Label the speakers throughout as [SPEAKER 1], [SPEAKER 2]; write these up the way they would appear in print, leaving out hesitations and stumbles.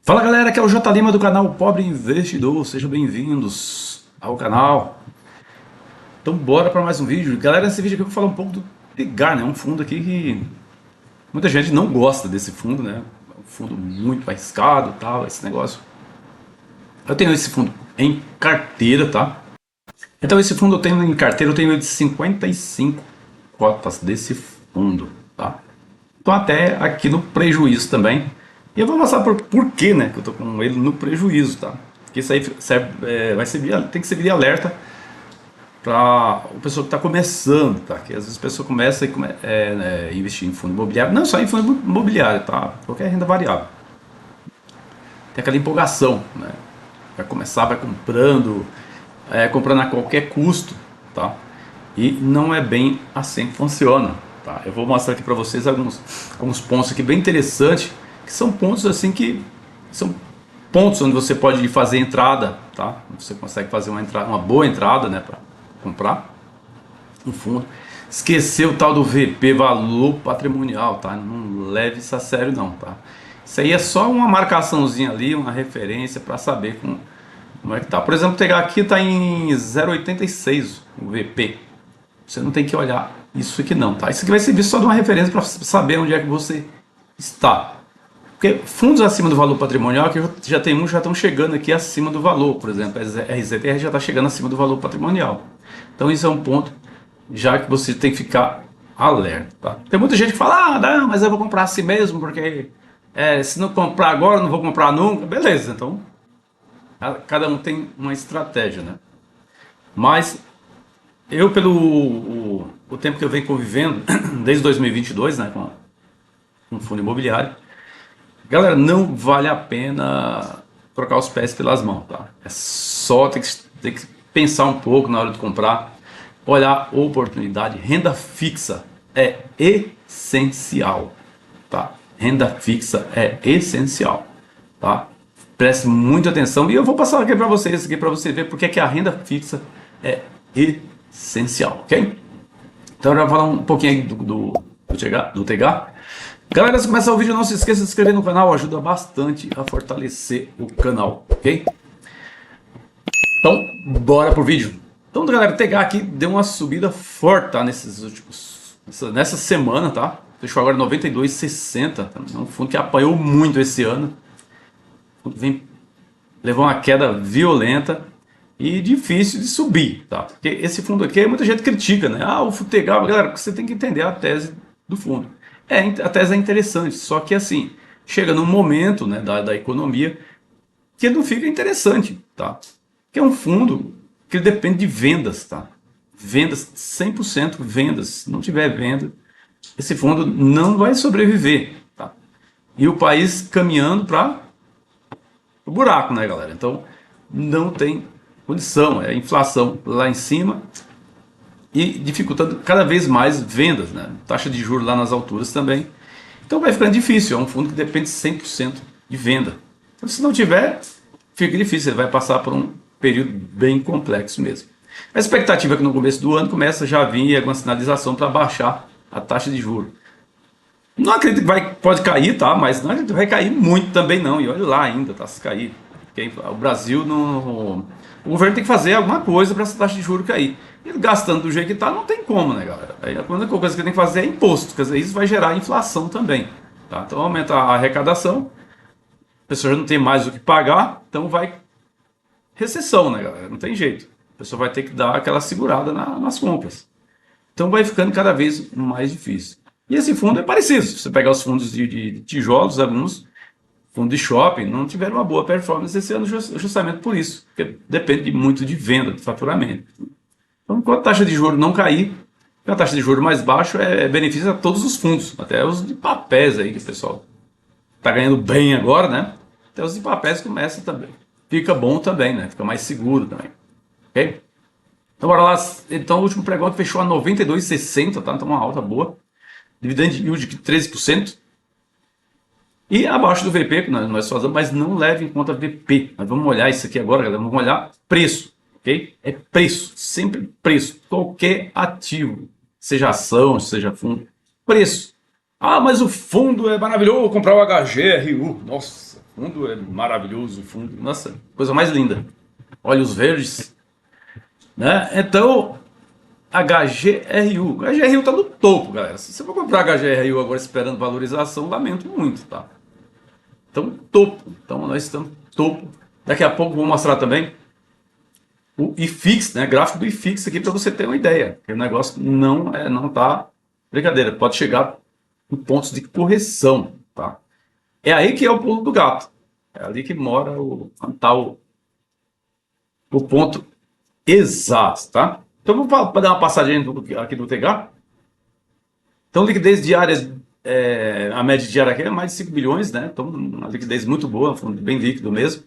[SPEAKER 1] Fala galera, aqui é o J Lima do canal Pobre Investidor, sejam bem-vindos ao canal. Então bora para mais um vídeo. Galera, nesse vídeo aqui eu vou falar um pouco do Tegar, né? Um fundo aqui que muita gente não gosta desse fundo, né? É um fundo muito arriscado e tal, esse negócio. Eu tenho esse fundo em carteira, tá? Então esse fundo eu tenho em carteira, eu tenho de 55 cotas desse fundo, tá? Tô até aqui no prejuízo também. E eu vou mostrar por que, né, que eu tô com ele no prejuízo, tá? Porque isso aí serve, vai servir, tem que servir de alerta para o pessoal que está começando, tá? Que às vezes a pessoa começa a investir em fundo imobiliário, não só em fundo imobiliário, tá? Qualquer renda variável. Tem aquela empolgação, né? Vai começar, vai comprando, comprando a qualquer custo, tá? E não é bem assim que funciona, tá? Eu vou mostrar aqui para vocês alguns pontos aqui bem interessantes, que são pontos assim que são pontos onde você pode fazer entrada, tá? Você consegue fazer uma boa entrada, né, para comprar um fundo. Esquecer o tal do VP, valor patrimonial, tá? Não leve isso a sério não, tá? Isso aí é só uma marcaçãozinha ali, uma referência para saber como é que tá. Por exemplo, pegar aqui tá em 0,86 o VP. Você não tem que olhar isso aqui não, tá? Isso aqui vai servir só de uma referência para saber onde é que você está. Porque fundos acima do valor patrimonial, que já tem uns já estão chegando aqui acima do valor, por exemplo, a RZTR já está chegando acima do valor patrimonial. Então isso é um ponto já que você tem que ficar alerta, tá? Tem muita gente que fala, não, mas eu vou comprar assim mesmo, porque se não comprar agora, não vou comprar nunca. Beleza, então cada um tem uma estratégia, né? Mas eu, pelo o tempo que eu venho convivendo, desde 2022, né, com fundo imobiliário, galera, não vale a pena trocar os pés pelas mãos, tá? É só ter que pensar um pouco na hora de comprar, olhar oportunidade. Renda fixa é essencial, tá? Renda fixa é essencial, tá? Preste muita atenção e eu vou passar aqui para vocês, aqui para você ver porque é que a renda fixa é essencial, ok? Então eu vou falar um pouquinho aí do TEGAR. Galera, se começar o vídeo, não se esqueça de se inscrever no canal, ajuda bastante a fortalecer o canal, ok? Então, bora pro vídeo. Então, galera, TEGAR aqui deu uma subida forte, tá? Nessa semana, tá? Fechou agora 92,60, tá? É um fundo que apanhou muito esse ano. Levou uma queda violenta e difícil de subir, tá? Porque esse fundo aqui, muita gente critica, né? O FUTEGAR, galera, você tem que entender a tese do fundo. A tese é interessante, só que assim, chega num momento, né, da economia que não fica interessante, tá? Que é um fundo que depende de vendas, tá? Vendas, 100% vendas. Se não tiver venda, esse fundo não vai sobreviver, tá? E o país caminhando para o buraco, né, galera? Então, não tem condição, é a inflação lá em cima e dificultando cada vez mais vendas, né? Taxa de juros lá nas alturas também. Então vai ficando difícil, é um fundo que depende 100% de venda. Então, se não tiver, fica difícil, ele vai passar por um período bem complexo mesmo. A expectativa é que no começo do ano começa já a vir alguma sinalização para baixar a taxa de juros. Não acredito que pode cair, tá? Mas não acredito que vai cair muito também não. E olha lá ainda, tá? Se cair. Porque o Brasil, o governo tem que fazer alguma coisa para essa taxa de juros cair. E gastando do jeito que está, não tem como, né, galera? Aí a única coisa que tem que fazer é imposto, quer dizer, isso vai gerar inflação também. Tá? Então aumenta a arrecadação, a pessoa já não tem mais o que pagar, então vai recessão, né, galera? Não tem jeito. A pessoa vai ter que dar aquela segurada nas compras. Então vai ficando cada vez mais difícil. E esse fundo é parecido. Se você pegar os fundos de tijolos, alguns fundos de shopping não tiveram uma boa performance esse ano justamente por isso, porque depende muito de venda, de faturamento. Então, enquanto a taxa de juros não cair, a taxa de juros mais baixa beneficia a todos os fundos, até os de papéis aí, que o pessoal está ganhando bem agora, né? Até os de papéis começam também. Fica bom também, né? Fica mais seguro também. Ok? Então, bora lá. Então, o último pregão fechou a 92,60, tá? Então, uma alta boa. Dividend yield de 13%. E abaixo do VP, que nós fazemos, mas não leve em conta VP. Nós vamos olhar isso aqui agora, galera. Vamos olhar preço. Ok? É preço, sempre preço. Qualquer ativo, seja ação, seja fundo, preço. Mas o fundo é maravilhoso, vou comprar o HGRU. Nossa, fundo é maravilhoso, o fundo, nossa, coisa mais linda. Olhos verdes, né? Então, HGRU. HGRU tá no topo, galera. Se você for comprar HGRU agora esperando valorização, lamento muito, tá? Então, topo. Então, nós estamos topo. Daqui a pouco vou mostrar também o IFIX, né? Gráfico do IFIX aqui para você ter uma ideia. Que o negócio não tá brincadeira. Pode chegar em pontos de correção, tá? É aí que é o pulo do gato. É ali que mora o ponto exato, tá? Então, vou dar uma passadinha aqui do TH. Então, liquidez diária, a média diária aqui é mais de 5 bilhões, né? Então, uma liquidez muito boa, um fundo bem líquido mesmo.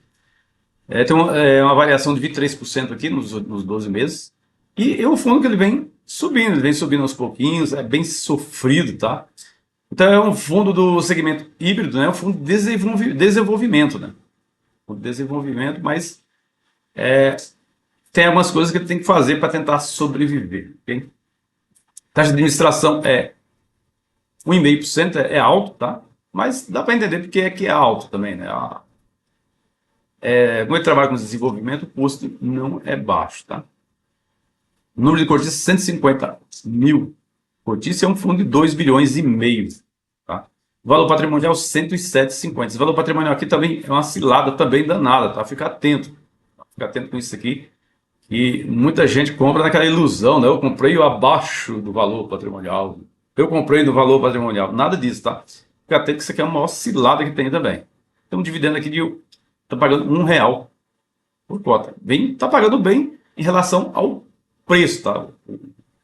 [SPEAKER 1] Tem uma variação de 23% aqui nos 12 meses. E é um fundo que ele vem subindo aos pouquinhos, é bem sofrido, tá? Então, é um fundo do segmento híbrido, né? Um fundo de desenvolvimento, né? Um desenvolvimento, mas tem algumas coisas que ele tem que fazer para tentar sobreviver, ok? Taxa de administração é 1,5%, é alto, tá? Mas dá para entender porque é que é alto também, né? Como ele trabalha com desenvolvimento, o custo não é baixo, tá? O número de cotistas, 150 mil. Cotistas é um fundo de 2 bilhões e meio, tá? O valor patrimonial, 107,50. Esse valor patrimonial aqui também é uma cilada também danada, tá? Fica atento. Fica atento com isso aqui. E muita gente compra naquela ilusão, né? Eu comprei abaixo do valor patrimonial. Eu comprei no valor patrimonial. Nada disso, tá? Fica atento que isso aqui é uma maior cilada que tem também. Tem um dividendo aqui de... Está pagando R$ 1 por cota. Está pagando bem em relação ao preço, tá?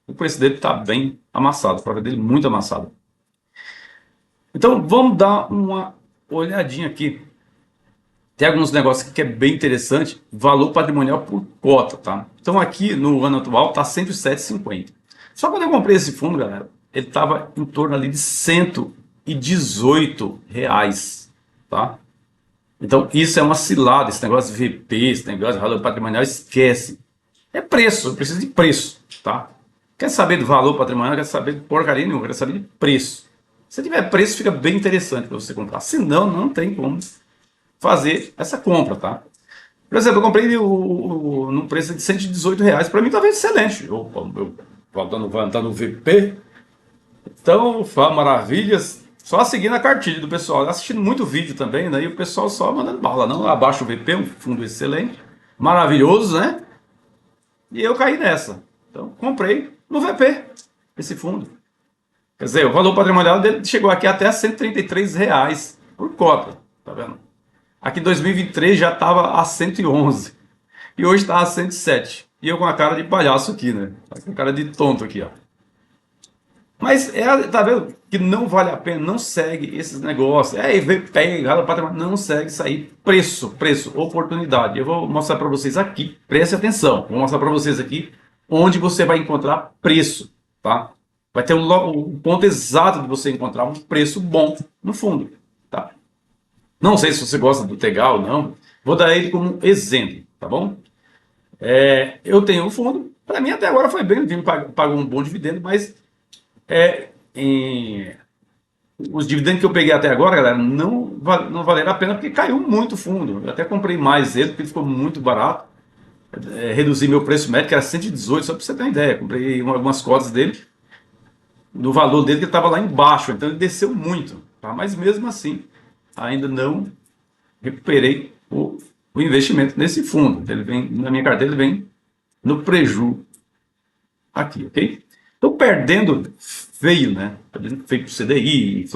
[SPEAKER 1] O preço dele está bem amassado, a prova dele muito amassado. Então, vamos dar uma olhadinha aqui. Tem alguns negócios aqui que é bem interessante. Valor patrimonial por cota, tá? Então, aqui no ano atual está 107,50. Só quando eu comprei esse fundo, galera, ele estava em torno ali de R$ 118, tá? Então, isso é uma cilada, esse negócio de VP, esse negócio de valor patrimonial, esquece. É preço, eu preciso de preço, tá? Quer saber do valor patrimonial, quer saber de porcaria nenhuma, quer saber de preço. Se tiver preço, fica bem interessante para você comprar. Se não, não tem como fazer essa compra, tá? Por exemplo, eu comprei num preço de R$ 118, para mim estava excelente. Voltando no VP, então, maravilhas. Só seguindo a cartilha do pessoal, assistindo muito vídeo também, né? E o pessoal só mandando bala, não? Abaixo o VP, um fundo excelente, maravilhoso, né? E eu caí nessa. Então, comprei no VP esse fundo. Quer dizer, o valor patrimonial dele chegou aqui até R$ 133 por cota, tá vendo? Aqui em 2023 já estava a 111 e hoje está a 107. E eu com a cara de palhaço aqui, né? Com a cara de tonto aqui, ó. Mas tá vendo que não vale a pena, não segue esses negócios. Pega, não segue isso aí. Preço, oportunidade. Eu vou mostrar para vocês aqui, preste atenção. Vou mostrar para vocês aqui onde você vai encontrar preço, tá? Vai ter o ponto exato de você encontrar um preço bom no fundo, tá? Não sei se você gosta do Tegal ou não. Vou dar ele como exemplo, tá bom? Eu tenho um fundo, para mim até agora foi bem, ele pagou um bom dividendo, mas os dividendos que eu peguei até agora, galera, não valeram a pena porque caiu muito fundo. Eu até comprei mais ele porque ele ficou muito barato. Reduzi meu preço médio, que era 118, só para você ter uma ideia. Comprei algumas cotas dele, no valor dele que estava lá embaixo, então ele desceu muito, tá? Mas mesmo assim, ainda não recuperei o investimento nesse fundo. Ele vem, na minha carteira, ele vem no preju aqui, ok? Estou perdendo feio, né? Perdendo feio para o CDI,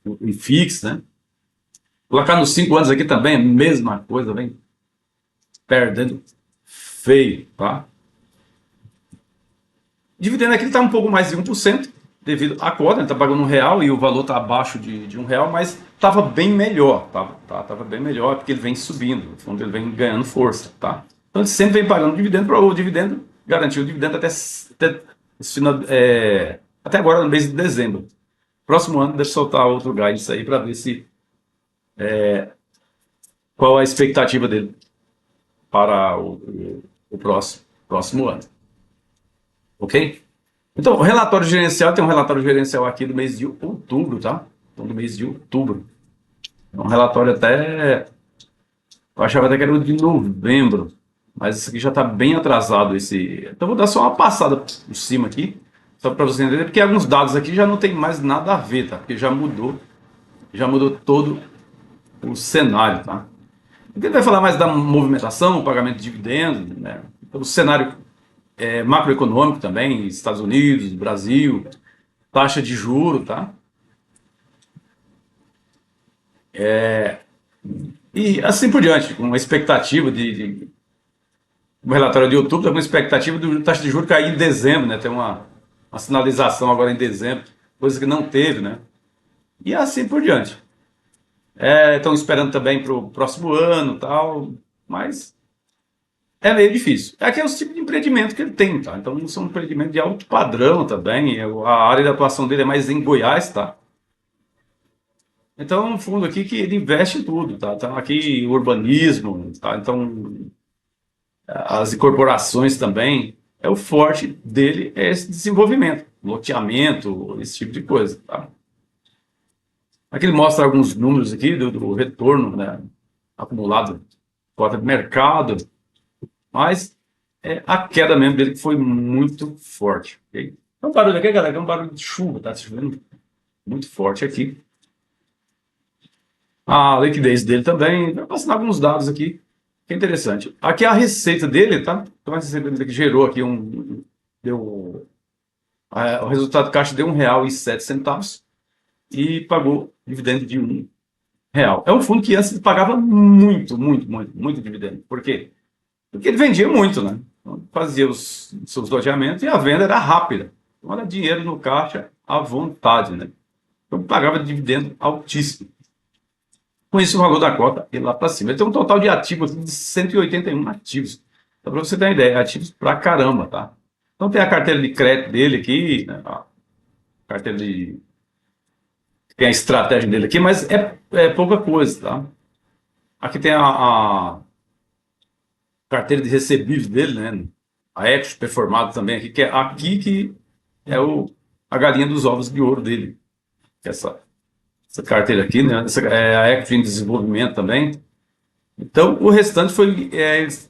[SPEAKER 1] o IFIX, né? Colocar nos 5 anos aqui também, a mesma coisa, vem perdendo feio, tá? Dividendo aqui está um pouco mais de 1%, devido à cota, ele está pagando R$ 1 e o valor está abaixo de R$ 1, mas estava bem melhor, tava bem melhor porque ele vem subindo, o fundo ele vem ganhando força, tá? Então ele sempre vem pagando dividendo para o dividendo, garantir o dividendo até agora no mês de dezembro. Próximo ano deve soltar outro guidance aí para ver se qual a expectativa dele para o próximo ano. Ok? Então, o relatório gerencial, tem um relatório gerencial aqui do mês de outubro, tá? Então, do mês de outubro. É um relatório até, eu achava até que era o de novembro, mas esse aqui já está bem atrasado. Então vou dar só uma passada por cima aqui, só para você entender, porque alguns dados aqui já não tem mais nada a ver, tá? Porque já mudou todo o cenário, tá? Porque ele vai falar mais da movimentação, pagamento de dividendos, né? Então, o cenário macroeconômico também, Estados Unidos, Brasil, taxa de juro, tá? E assim por diante, com uma expectativa um relatório de outubro, com uma expectativa de taxa de juros cair em dezembro, né? Tem uma sinalização agora em dezembro, coisa que não teve, né? E assim por diante. Estão esperando também para o próximo ano, tal, mas é meio difícil. Aqui é o tipo de empreendimento que ele tem, tá? Então são um empreendimento de alto padrão também. A área de atuação dele é mais em Goiás, tá? Então é um fundo aqui que ele investe em tudo, tá? Então aqui urbanismo, tá? Então as incorporações também. O forte dele é esse desenvolvimento, loteamento, esse tipo de coisa, tá? Aqui ele mostra alguns números aqui do retorno, né, acumulado, cota de mercado, mas a queda mesmo dele que foi muito forte. Okay? É um barulho aqui, galera, é um barulho de chuva, tá chovendo muito forte aqui. A liquidez dele também, vai passando alguns dados aqui, que é interessante. Aqui é a receita dele, tá? Então a receita dele que gerou aqui o resultado de caixa deu R$ 1,07 e pagou dividendo de R$ 1. É um fundo que antes pagava muito dividendo. Por quê? Porque ele vendia muito, né? Então, fazia os seus loteamentos e a venda era rápida. Então, era dinheiro no caixa à vontade, né? Então, pagava dividendo altíssimo. Com isso, o valor da cota ia lá para cima. Ele tem um total de ativos de 181 ativos. Então, para você ter uma ideia, ativos pra caramba, tá? Então, tem a carteira de crédito dele aqui, né? A carteira de. Tem a estratégia dele aqui, mas é pouca coisa, tá? Aqui tem a carteira de recebíveis dele, né? A equity performado também aqui, que é aqui que é a galinha dos ovos de ouro dele. Essa carteira aqui, né? Essa é a equity em desenvolvimento também. Então, o restante foi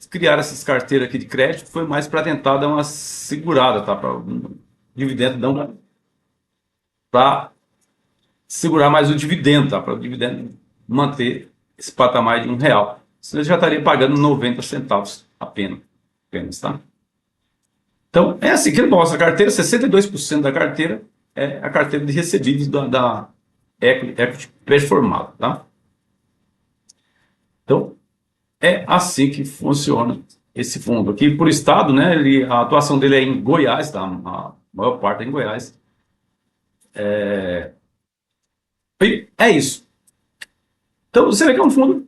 [SPEAKER 1] criar essas carteiras aqui de crédito, foi mais para tentar dar uma segurada, tá? Para um dividendo não para segurar mais o dividendo, tá? Para o dividendo manter esse patamar de R$ 1. Senão ele já estaria pagando 90 centavos apenas, tá? Então, é assim que ele mostra a carteira, 62% da carteira é a carteira de recebíveis da equity performada, tá? Então, é assim que funciona esse fundo. Aqui, por estado, né, a atuação dele é em Goiás, tá? A maior parte é em Goiás. E é isso. Então, você vê que é um fundo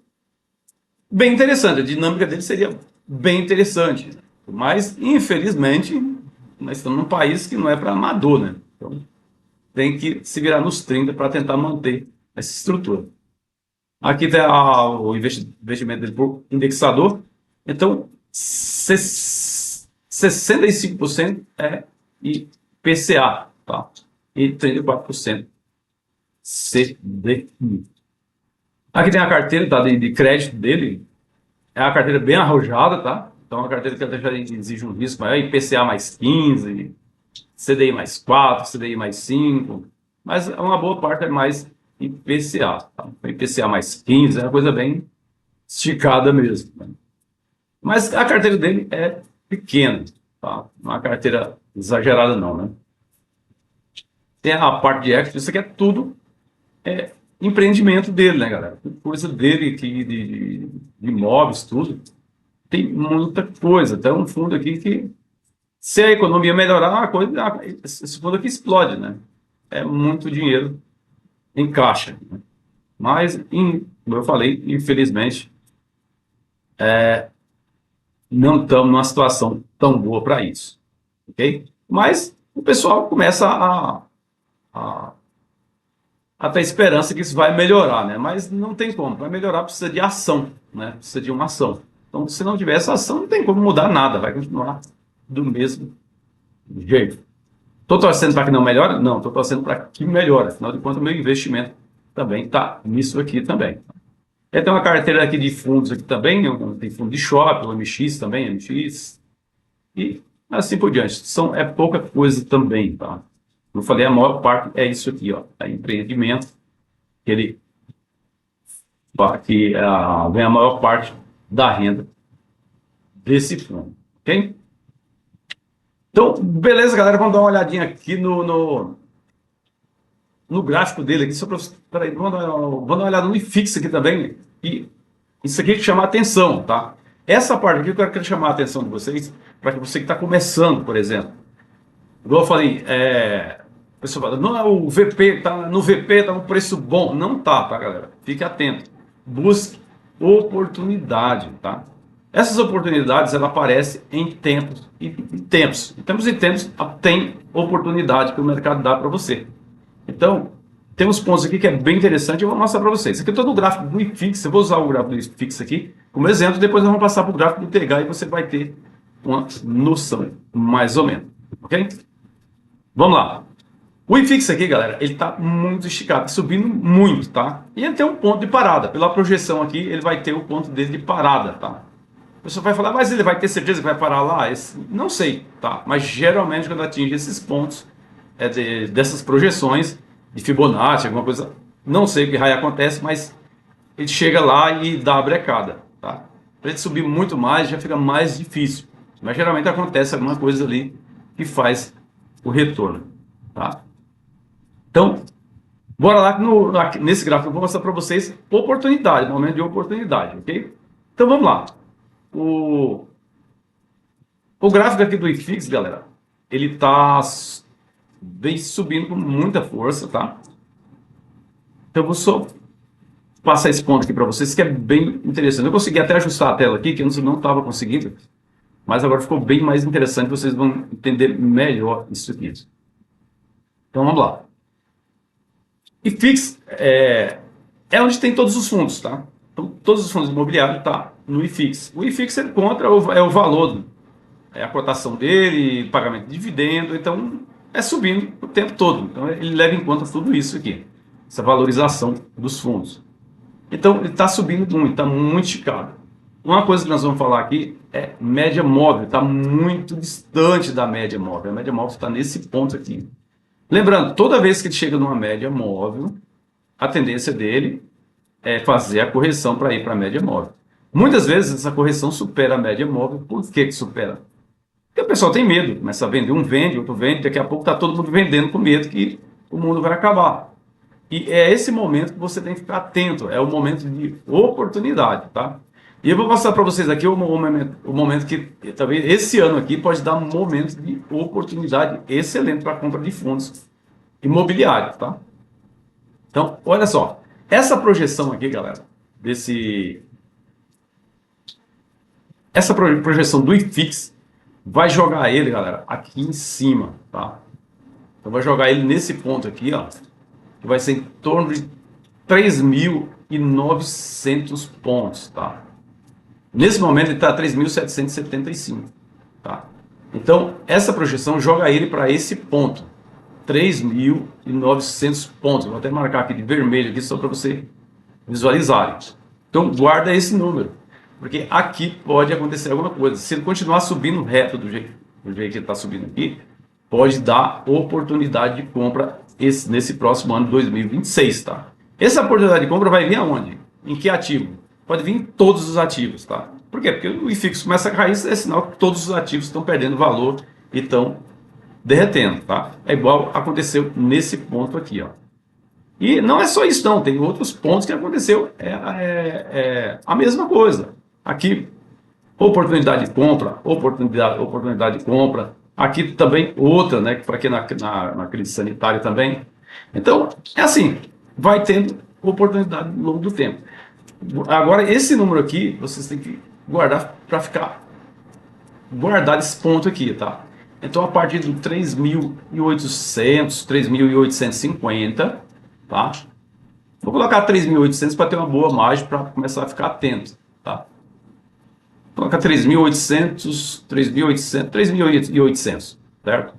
[SPEAKER 1] bem interessante. A dinâmica dele seria bem interessante. Mas, infelizmente, nós estamos num país que não é para amador, né? Então, tem que se virar nos 30 para tentar manter essa estrutura. Aqui está o investimento dele por indexador. Então, 65% é IPCA, tá? E 34% CDI. Aqui tem a carteira, tá, de crédito dele. É uma carteira bem arrojada, tá? Então, é uma carteira que já exige um risco maior, IPCA mais 15, CDI mais 4, CDI mais 5. Mas uma boa parte é mais IPCA, tá? IPCA mais 15 é uma coisa bem esticada mesmo, né? Mas a carteira dele é pequena, tá? Não é uma carteira exagerada não, né? Tem a parte de equity, isso aqui é tudo empreendimento dele, né, galera? Coisa dele aqui, de imóveis, tudo. Tem muita coisa. Tem um fundo aqui que, se a economia melhorar, esse fundo aqui explode, né? É muito dinheiro em caixa, né? Mas, como eu falei, infelizmente, não estamos numa situação tão boa para isso, ok? Mas o pessoal começa a ter esperança que isso vai melhorar, né? Mas não tem como. Para melhorar precisa de ação, né? Precisa de uma ação. Então, se não tiver essa ação, não tem como mudar nada. Vai continuar do mesmo jeito. Estou torcendo para que não melhore? Não, estou torcendo para que melhore. Afinal de contas, o meu investimento também está nisso aqui também. Tem uma carteira aqui de fundos aqui também, tem fundo de shopping, o MX também, MX, e assim por diante. É pouca coisa também, tá? Como eu falei, a maior parte é isso aqui, ó, é empreendimento, que vem a maior parte da renda desse fundo, ok? Então, beleza, galera, vamos dar uma olhadinha aqui no gráfico dele aqui, só para... Peraí, vamos dar uma olhada no IFIX aqui também, e isso aqui que chama a atenção, tá? Essa parte aqui eu quero chamar a atenção de vocês, para que você que está começando, por exemplo. Igual eu falei, o pessoal fala, não, o VP no VP tá um preço bom. Não tá, galera? Fique atento. Busque oportunidade, tá? Essas oportunidades, ela aparecem em tempos e tempos. Em tempos e tempos, tem oportunidade que o mercado dá para você. Então, tem uns pontos aqui que é bem interessante, eu vou mostrar para vocês. Aqui eu estou no gráfico do IFIX, eu vou usar o gráfico do IFIX aqui como exemplo, depois nós vamos passar para o gráfico do TH e você vai ter uma noção, mais ou menos, ok? Vamos lá. O IFIX aqui, galera, ele está muito esticado, subindo muito, tá? E ele tem um ponto de parada. Pela projeção aqui, ele vai ter o ponto dele de parada, tá? O pessoal vai falar, mas ele vai ter certeza que vai parar lá? Não sei, tá? Mas geralmente quando atinge esses pontos, dessas projeções de Fibonacci, alguma coisa, não sei o que raio acontece, mas ele chega lá e dá a brecada, tá? Para ele subir muito mais, já fica mais difícil. Mas geralmente acontece alguma coisa ali que faz o retorno, tá? Então, bora lá nesse gráfico eu vou mostrar para vocês oportunidade, momento de oportunidade, ok? Então vamos lá. O gráfico aqui do IFIX, galera, ele vem subindo com muita força, tá? Então eu vou só passar esse ponto aqui para vocês que é bem interessante. Eu consegui até ajustar a tela aqui, que eu não estava conseguindo, mas agora ficou bem mais interessante, vocês vão entender melhor isso aqui. Então vamos lá. IFIX é onde tem todos os fundos, tá? Então todos os fundos imobiliários tá no IFIX. O IFIX ele contra o valor, a cotação dele, pagamento de dividendo, então é subindo o tempo todo. Então ele leva em conta tudo isso aqui, essa valorização dos fundos. Então ele está subindo muito, está muito esticado. Uma coisa que nós vamos falar aqui é média móvel, está muito distante da média móvel. A média móvel está nesse ponto aqui. Lembrando, toda vez que ele chega numa média móvel, a tendência dele é fazer a correção para ir para a média móvel. Muitas vezes essa correção supera a média móvel. Por que supera? Porque o pessoal tem medo, começa a vender, um vende, outro vende, daqui a pouco está todo mundo vendendo com medo que o mundo vai acabar. E é esse momento que você tem que ficar atento, é o momento de oportunidade, tá? E eu vou mostrar para vocês aqui o momento que talvez esse ano aqui pode dar um momento de oportunidade excelente para a compra de fundos imobiliários, tá? Então, olha só, essa projeção aqui, galera, essa projeção do IFIX vai jogar ele, galera, aqui em cima, tá? Então vai jogar ele nesse ponto aqui, ó, que vai ser em torno de 3.900 pontos, tá? Nesse momento ele está a 3.775, tá? Então, essa projeção joga ele para esse ponto, 3.900 pontos. Vou até marcar aqui de vermelho aqui só para você visualizar. Então, guarda esse número, porque aqui pode acontecer alguma coisa. Se ele continuar subindo reto do jeito que ele está subindo aqui, pode dar oportunidade de compra nesse próximo ano de 2026, tá? Essa oportunidade de compra vai vir aonde? Em que ativo? Pode vir em todos os ativos, tá? Por quê? Porque o IFIX começa a cair, é sinal que todos os ativos estão perdendo valor e estão derretendo, tá? É igual aconteceu nesse ponto aqui, ó. E não é só isso não, tem outros pontos que aconteceu, a mesma coisa. Aqui, oportunidade de compra, oportunidade de compra. Aqui também outra, né? Para aqui na crise sanitária também. Então, é assim, vai tendo oportunidade ao longo do tempo. Agora, esse número aqui, vocês têm que guardar para ficar guardado esse ponto aqui, tá? Então, a partir do 3.800, 3.850, tá? Vou colocar 3.800 para ter uma boa margem para começar a ficar atento, tá? Vou colocar 3.800, 3.800, 3.800, certo?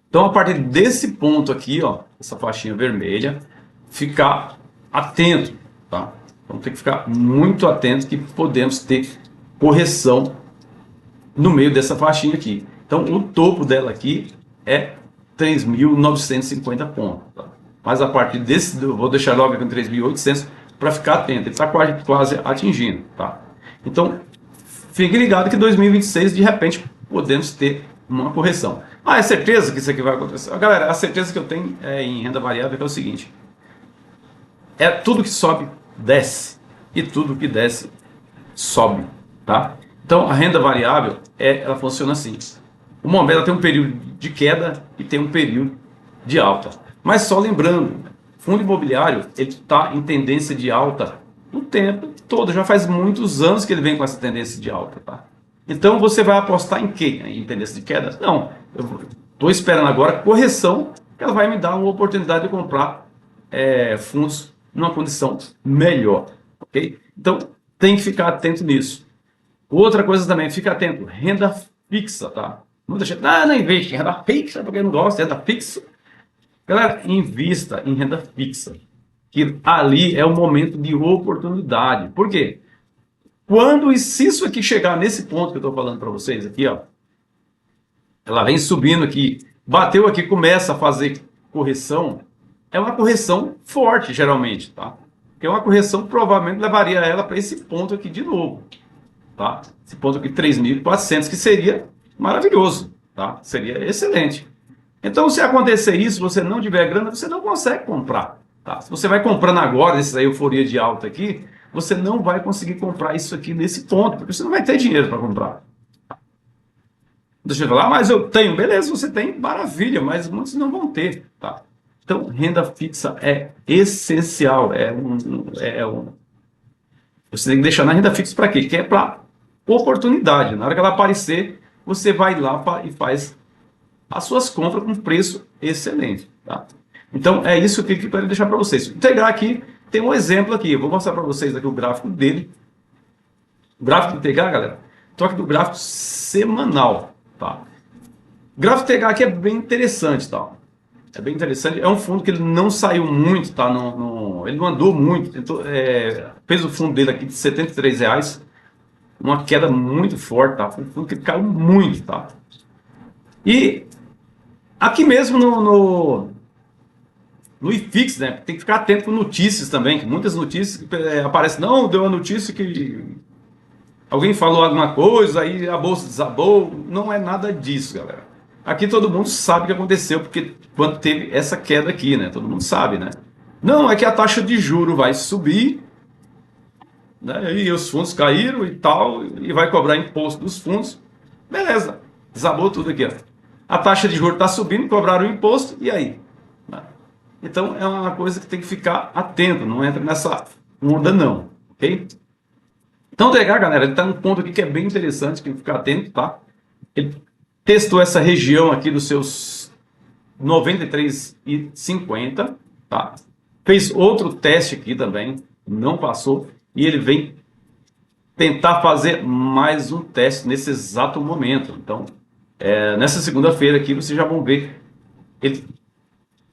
[SPEAKER 1] Então, a partir desse ponto aqui, ó, essa faixinha vermelha, ficar atento, tá? Então tem que ficar muito atento que podemos ter correção no meio dessa faixinha aqui. Então o topo dela aqui é 3.950 pontos, tá? Mas a partir desse, eu vou deixar logo aqui com 3.800 para ficar atento. Ele está quase atingindo, tá? Então fique ligado que 2026 de repente podemos ter uma correção. É certeza que isso aqui vai acontecer? Galera, a certeza que eu tenho em renda variável é o seguinte: é tudo que sobe, desce. E tudo que desce, sobe. Tá? Então, a renda variável, ela funciona assim. O momento tem um período de queda e tem um período de alta. Mas só lembrando, fundo imobiliário ele está em tendência de alta o tempo todo. Já faz muitos anos que ele vem com essa tendência de alta. Tá? Então, você vai apostar em quê? Em tendência de queda? Não. Eu estou esperando agora correção, que ela vai me dar uma oportunidade de comprar fundos numa condição melhor, ok? Então, tem que ficar atento nisso. Outra coisa também, fica atento, renda fixa, tá? Muita gente, não investe em renda fixa, porque não gosta de renda fixa. Galera, invista em renda fixa, que ali é o momento de oportunidade. Por quê? Quando se isso aqui chegar nesse ponto que eu estou falando para vocês aqui, ó, ela vem subindo aqui, bateu aqui, começa a fazer correção, é uma correção forte, geralmente, tá? Porque uma correção provavelmente levaria ela para esse ponto aqui de novo, tá? Esse ponto aqui, 3.400, que seria maravilhoso, tá? Seria excelente. Então, se acontecer isso, você não tiver grana, você não consegue comprar, tá? Se você vai comprando agora, essa euforia de alta aqui, você não vai conseguir comprar isso aqui nesse ponto, porque você não vai ter dinheiro para comprar. Deixa eu falar, mas eu tenho. Beleza, você tem, maravilha, mas muitos não vão ter, tá? Então, renda fixa é essencial. Você tem que deixar na renda fixa para quê? Que é para oportunidade. Na hora que ela aparecer, você vai lá e faz as suas compras com preço excelente. Tá? Então, é isso que eu quero deixar para vocês. Integrar aqui, tem um exemplo aqui. Eu vou mostrar para vocês aqui o gráfico dele. O gráfico do Integrar, galera, toque do gráfico semanal. Tá? O gráfico do Integrar aqui é bem interessante, tá? É bem interessante. É um fundo que ele não saiu muito, tá? Ele não andou muito. Fez o fundo dele aqui de R$73, uma queda muito forte, tá? Foi um fundo que caiu muito, tá? E aqui mesmo no IFIX, né? Tem que ficar atento com notícias também, que muitas notícias aparecem. Não, deu uma notícia que alguém falou alguma coisa, aí a bolsa desabou. Não é nada disso, galera. Aqui todo mundo sabe o que aconteceu, porque quando teve essa queda aqui, né? Todo mundo sabe, né? Não, é que a taxa de juro vai subir, né? E os fundos caíram e tal, e vai cobrar imposto dos fundos. Beleza, desabou tudo aqui, ó. A taxa de juro está subindo, cobraram o imposto, e aí? Então é uma coisa que tem que ficar atento, não entra nessa onda não, ok? Então, galera, ele está num ponto aqui que é bem interessante, tem que ficar atento, tá? Ele testou essa região aqui dos seus 93,50, tá? Fez outro teste aqui também, não passou, e ele vem tentar fazer mais um teste nesse exato momento. Então, nessa segunda-feira aqui, vocês já vão ver ele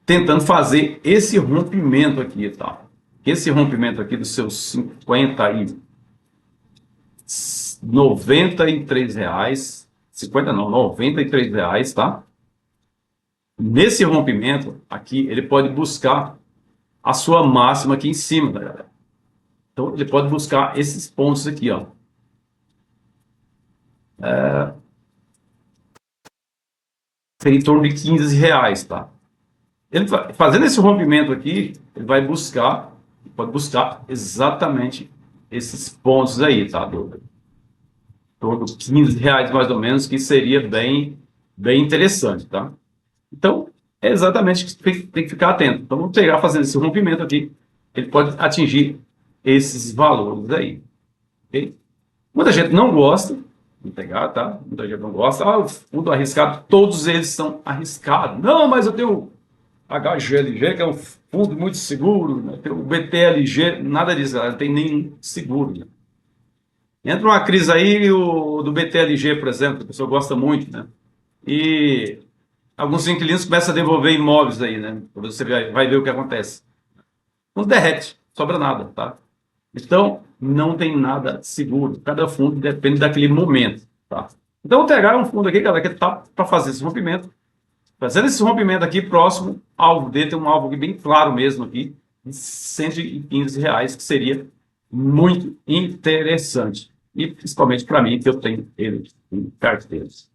[SPEAKER 1] tentando fazer esse rompimento aqui, tá? Esse rompimento aqui dos seus 50 e 93 reais, 50 não, 93 reais, tá? Nesse rompimento aqui, ele pode buscar a sua máxima aqui em cima, tá, galera? Então, ele pode buscar esses pontos aqui, ó. Em torno de 15 reais, tá? Ele fazendo esse rompimento aqui, ele vai buscar, pode buscar exatamente esses pontos aí, tá? Torno de 15 reais mais ou menos, que seria bem interessante, tá? Então, é exatamente que tem que ficar atento. Então, vamos pegar fazendo esse rompimento aqui, ele pode atingir esses valores aí, ok? Muita gente não gosta de pegar, tá? Muita gente não gosta. O fundo arriscado, todos eles são arriscados. Não, mas eu tenho HGLG, que é um fundo muito seguro, né? Tem o BTLG, nada disso, galera, não tem nem seguro, né? Entra uma crise aí, do BTLG, por exemplo, que a pessoa gosta muito, né? E alguns inquilinos começam a devolver imóveis aí, né? Você vai ver o que acontece. fundo derrete, sobra nada, tá? Então, não tem nada seguro. Cada fundo depende daquele momento, tá? Então, o TH é um fundo aqui, galera, que tá para fazer esse rompimento. Fazendo esse rompimento aqui, próximo alvo dele, tem um alvo aqui bem claro mesmo aqui, de R$ 115, que seria muito interessante. E principalmente para mim, que eu tenho ele em carteiras.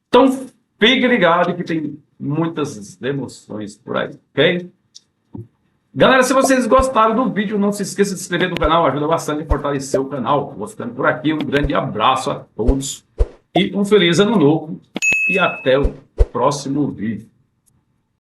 [SPEAKER 1] Então, fique ligado que tem muitas emoções por aí, ok? Galera, se vocês gostaram do vídeo, não se esqueça de se inscrever no canal, ajuda bastante a fortalecer o canal. Vou ficando por aqui, um grande abraço a todos e um feliz ano novo e até o próximo vídeo.